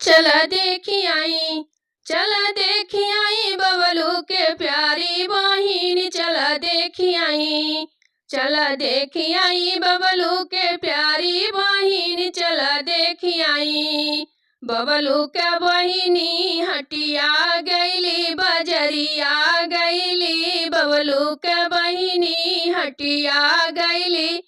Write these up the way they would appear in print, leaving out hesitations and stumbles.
चला देखी आई, चला देखी आई बबलू के प्यारी बहिन, चला देखी आई, चला देखी आई बबलू के प्यारी बहिन, चला देखी आई। बबलू के बहिनी हटिया गईली बजरिया गईली, बबलू के बहिनी हटिया गईली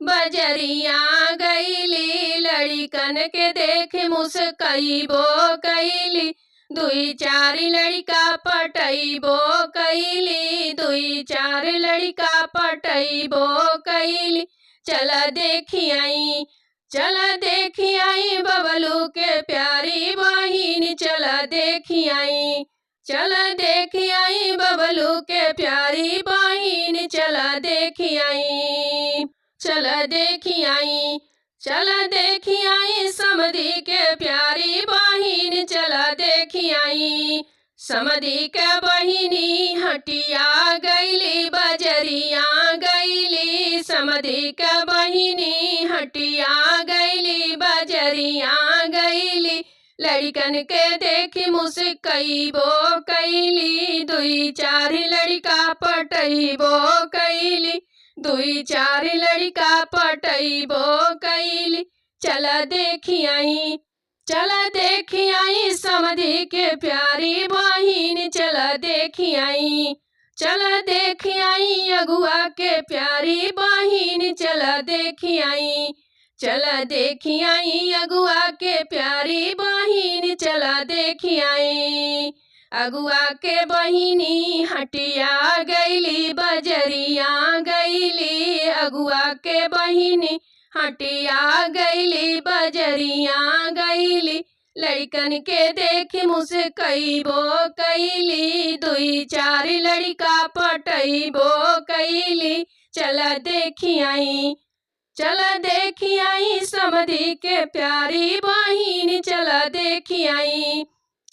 बजरिया गईली। लड़िकन के देख मुस्कइबो कईली, दुई चार लड़का पटइबो कईली, दुई चार लड़का पटइबो कईली। चला देखी आई, चला देखी आई बबलू के प्यारी बहिन, चला देखी आई, चला देखी आई बबलू के प्यारी बहिन, चला देखी आई, चला देखी आई, चला देखी आई समधी के प्यारी बहिन, चला देखी आई। समधी के बहिनी हटिया गईली बजरिया गईली, समधी के बहिनी हटिया गईली बजरिया गईली। लड़कन के देखी मुस्कइबो कईली, दुई चार लड़का पटइबो कईली, दुई चार लड़का पटइबो कईली। चला देखी आई, चला देखी आई समधी के प्यारी बहिन, चला देखी आई, चला देखी आई अगुआ के प्यारी बहिन, चला देखी आई, चला देखी आई अगुआ के प्यारी बहिन, चला देखी आई। अगुआ के बहिनी हटिया गईली बजरिया गईली, अगुआ के बहिनी हटिया गईली बजरिया गईली। लड़कन के देख मुस्कइबो कईली, दुई चार लड़का पटइबो कईली। चला देखी आई, चला देखी आई समधी के प्यारी बहिन, चला देखी आई,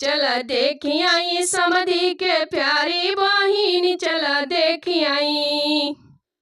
चला देखी आई समधी के प्यारी बहिन, चला देखी आई।